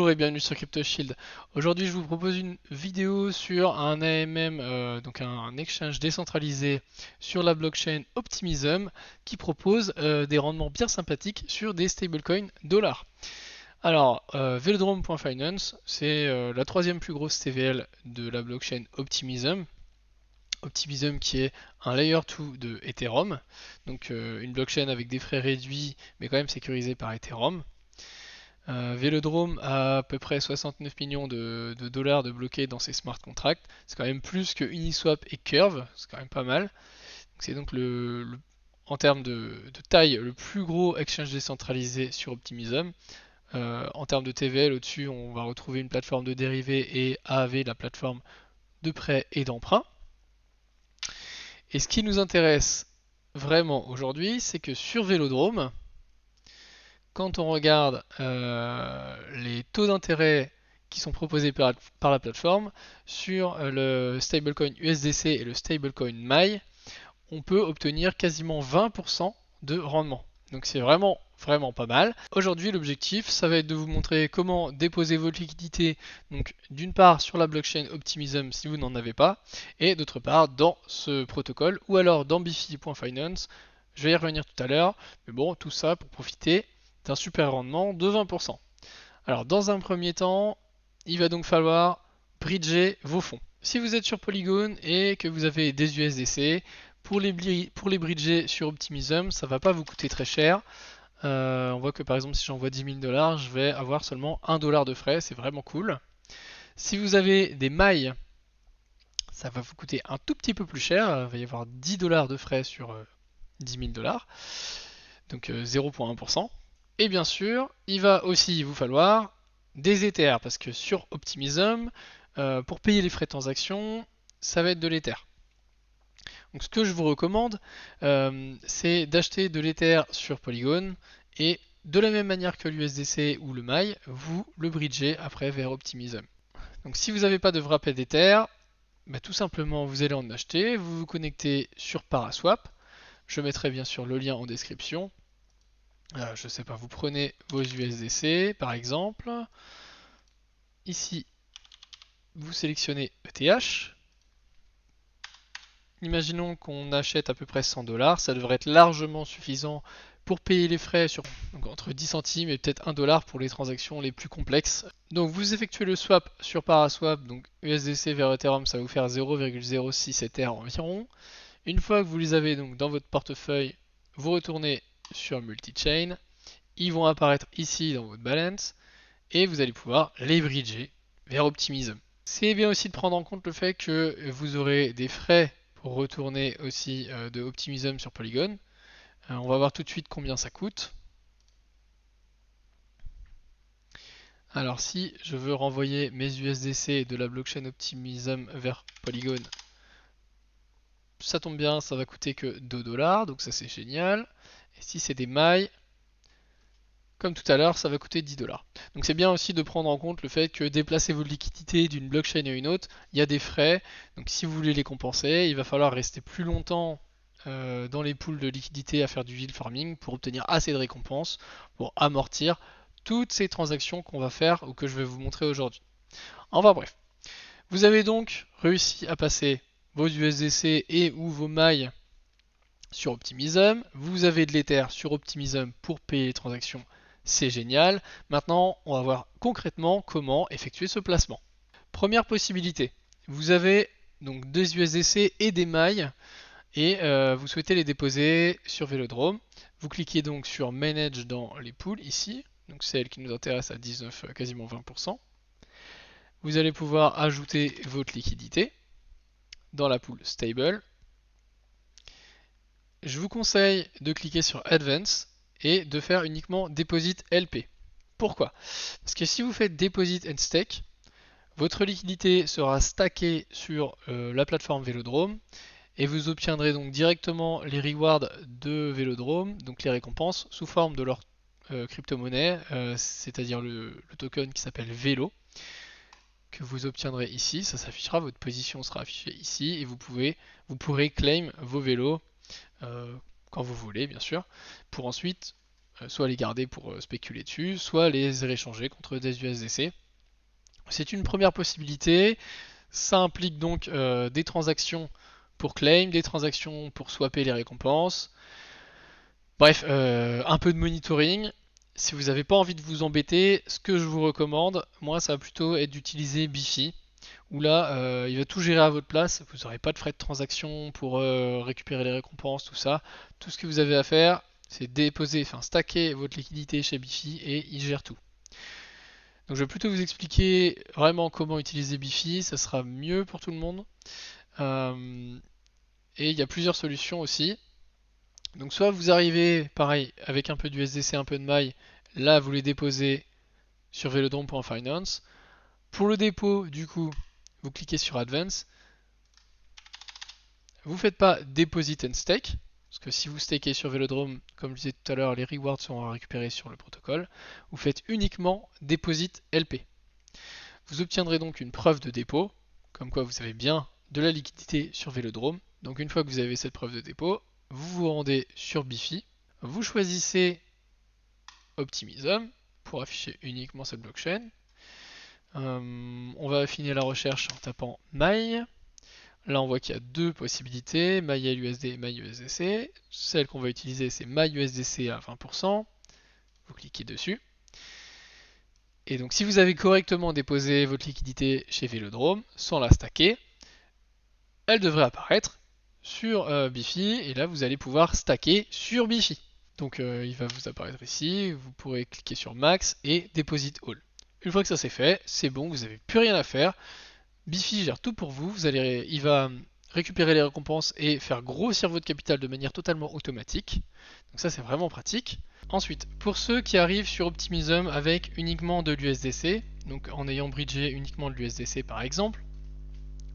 Bonjour et bienvenue sur CryptoShield. Aujourd'hui, je vous propose une vidéo sur un AMM, donc un exchange décentralisé sur la blockchain Optimism qui propose des rendements bien sympathiques sur des stablecoins dollars. Alors, Velodrome.finance, c'est la troisième plus grosse TVL de la blockchain Optimism. Optimism qui est un layer 2 de Ethereum, donc une blockchain avec des frais réduits mais quand même sécurisée par Ethereum. Velodrome a à peu près 69 millions de dollars de bloqués dans ses smart contracts. C'est quand même plus que Uniswap et Curve, c'est quand même pas mal. C'est donc en termes de taille le plus gros exchange décentralisé sur Optimism. En termes de TVL, au-dessus, on va retrouver une plateforme de dérivés et AAV, la plateforme de prêt et d'emprunt. Et ce qui nous intéresse vraiment aujourd'hui, c'est que sur Velodrome, quand on regarde les taux d'intérêt qui sont proposés par la plateforme sur le stablecoin USDC et le stablecoin MAI, on peut obtenir quasiment 20% de rendement. Donc c'est vraiment pas mal. Aujourd'hui, l'objectif, ça va être de vous montrer comment déposer votre liquidité, donc d'une part sur la blockchain Optimism si vous n'en avez pas, et d'autre part dans ce protocole, ou alors dans Bifi.finance. Je vais y revenir tout à l'heure, mais bon, tout ça pour profiter d'un super rendement de 20%. Alors dans un premier temps, il va donc falloir bridger vos fonds. Si vous êtes sur Polygon et que vous avez des USDC, pour les bridger sur Optimism, ça ne va pas vous coûter très cher. On voit que par exemple si j'envoie 10 000 $, je vais avoir seulement 1 dollar de frais, c'est vraiment cool. Si vous avez des mailles, ça va vous coûter un tout petit peu plus cher, il va y avoir 10 $ de frais sur 10 000 $, donc 0,1%. Et bien sûr, il va aussi vous falloir des Ethers, parce que sur Optimism, pour payer les frais de transaction, ça va être de l'Ether. Donc ce que je vous recommande, c'est d'acheter de l'Ether sur Polygon, et de la même manière que l'USDC ou le MAI, vous le bridgez après vers Optimism. Donc si vous n'avez pas de wrapper d'Ether, bah, tout simplement vous allez en acheter, vous vous connectez sur Paraswap, je mettrai bien sûr le lien en description. Je sais pas, vous prenez vos USDC par exemple. Ici, vous sélectionnez ETH. Imaginons qu'on achète à peu près 100 $, ça devrait être largement suffisant pour payer les frais sur donc entre 10 centimes et peut-être 1 dollar pour les transactions les plus complexes. Donc vous effectuez le swap sur Paraswap, donc USDC vers Ethereum, ça va vous faire 0,06 Ether environ. Une fois que vous les avez donc dans votre portefeuille, vous retournez sur Multichain. Ils vont apparaître ici dans votre balance et vous allez pouvoir les bridger vers Optimism. C'est bien aussi de prendre en compte le fait que vous aurez des frais pour retourner aussi de Optimism sur Polygon. On va voir tout de suite combien ça coûte. Alors si je veux renvoyer mes USDC de la blockchain Optimism vers Polygon, ça tombe bien, ça va coûter que 2 $, donc ça c'est génial. Et si c'est des mailles, comme tout à l'heure, ça va coûter 10 $. Donc c'est bien aussi de prendre en compte le fait que déplacer vos liquidités d'une blockchain à une autre, il y a des frais. Donc si vous voulez les compenser, il va falloir rester plus longtemps dans les pools de liquidités à faire du yield farming pour obtenir assez de récompenses pour amortir toutes ces transactions qu'on va faire ou que je vais vous montrer aujourd'hui. Enfin bref, vous avez donc réussi à passer vos USDC et ou vos mailles sur Optimism. Vous avez de l'Ether sur Optimism pour payer les transactions. C'est génial. Maintenant, on va voir concrètement comment effectuer ce placement. Première possibilité, vous avez donc des USDC et des mailles et vous souhaitez les déposer sur Velodrome. Vous cliquez donc sur Manage dans les pools ici, donc celle qui nous intéresse à 19, quasiment 20%. Vous allez pouvoir ajouter votre liquidité dans la pool Stable. Je vous conseille de cliquer sur Advance et de faire uniquement Deposit LP. Pourquoi? Parce que si vous faites Deposit and Stake, votre liquidité sera stackée sur la plateforme Velodrome et vous obtiendrez donc directement les rewards de Velodrome, donc les récompenses, sous forme de leur crypto-monnaie, c'est-à-dire le token qui s'appelle Velo, que vous obtiendrez ici. Ça s'affichera, votre position sera affichée ici et vous pourrez claim vos vélos quand vous voulez, bien sûr, pour ensuite soit les garder pour spéculer dessus, soit les rééchanger contre des USDC. C'est une première possibilité. Ça implique donc des transactions pour claim, des transactions pour swapper les récompenses. Bref, un peu de monitoring. Si vous n'avez pas envie de vous embêter, ce que je vous recommande, moi, ça va plutôt être d'utiliser Bifi, où là, il va tout gérer à votre place. Vous n'aurez pas de frais de transaction pour récupérer les récompenses, tout ça. Tout ce que vous avez à faire, c'est déposer, enfin stacker votre liquidité chez Bifi et il gère tout. Donc je vais plutôt vous expliquer vraiment comment utiliser Bifi, ça sera mieux pour tout le monde. Et il y a plusieurs solutions aussi. Donc soit vous arrivez, pareil, avec un peu d'USDC, un peu de maille, là vous les déposez sur velodrome.finance. Pour le dépôt, du coup, vous cliquez sur Advance. Vous ne faites pas Deposit and Stake, parce que si vous stakez sur Velodrome, comme je disais tout à l'heure, les rewards seront récupérés sur le protocole. Vous faites uniquement Deposit LP. Vous obtiendrez donc une preuve de dépôt, comme quoi vous avez bien de la liquidité sur Velodrome. Donc une fois que vous avez cette preuve de dépôt, vous vous rendez sur Bifi, vous choisissez Optimism pour afficher uniquement cette blockchain. On va affiner la recherche en tapant maille. Là on voit qu'il y a deux possibilités, MyUSD et MyUSDC. Celle qu'on va utiliser c'est MyUSDC à 20%. Vous cliquez dessus. Et donc si vous avez correctement déposé votre liquidité chez Velodrome sans la stacker, elle devrait apparaître sur Bifi et là vous allez pouvoir stacker sur Bifi. Donc il va vous apparaître ici, vous pourrez cliquer sur Max et Deposit All. Une fois que ça c'est fait, c'est bon, vous n'avez plus rien à faire. Bifi gère tout pour vous, il va récupérer les récompenses et faire grossir votre capital de manière totalement automatique. Donc ça c'est vraiment pratique. Ensuite, pour ceux qui arrivent sur Optimism avec uniquement de l'USDC, donc en ayant bridgé uniquement de l'USDC par exemple,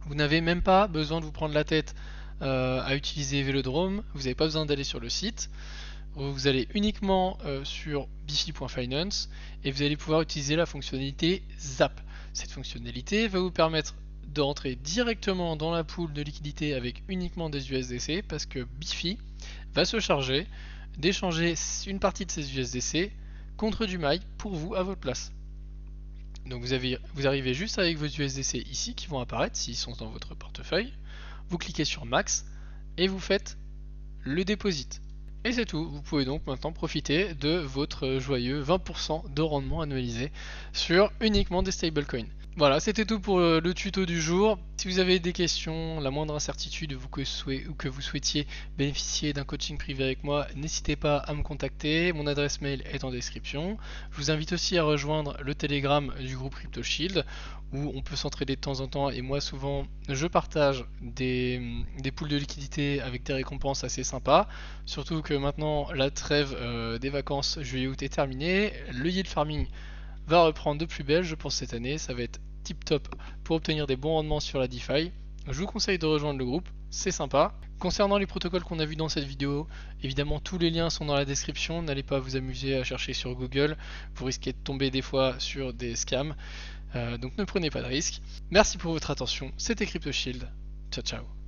vous n'avez même pas besoin de vous prendre la tête à utiliser Velodrome, vous n'avez pas besoin d'aller sur le site. Vous allez uniquement sur bifi.finance et vous allez pouvoir utiliser la fonctionnalité Zap. Cette fonctionnalité va vous permettre d'entrer directement dans la pool de liquidité avec uniquement des USDC parce que Bifi va se charger d'échanger une partie de ces USDC contre du maille pour vous à votre place. Donc vous arrivez juste avec vos USDC ici qui vont apparaître s'ils sont dans votre portefeuille. Vous cliquez sur Max et vous faites le deposit. Et c'est tout, vous pouvez donc maintenant profiter de votre joyeux 20% de rendement annualisé sur uniquement des stablecoins. Voilà, c'était tout pour le tuto du jour. Si vous avez des questions, la moindre incertitude ou que vous souhaitiez bénéficier d'un coaching privé avec moi, n'hésitez pas à me contacter. Mon adresse mail est en description. Je vous invite aussi à rejoindre le Telegram du groupe CryptoShield où on peut s'entraider de temps en temps et moi souvent je partage des pools de liquidité avec des récompenses assez sympas. Surtout que maintenant la trêve des vacances juillet-août est terminée. Le yield farming va reprendre de plus belle, je pense, cette année. Ça va être tip top pour obtenir des bons rendements sur la DeFi. Je vous conseille de rejoindre le groupe, c'est sympa. Concernant les protocoles qu'on a vus dans cette vidéo, évidemment tous les liens sont dans la description. N'allez pas vous amuser à chercher sur Google, vous risquez de tomber des fois sur des scams. Donc ne prenez pas de risques. Merci pour votre attention, c'était CryptoShield. Ciao ciao.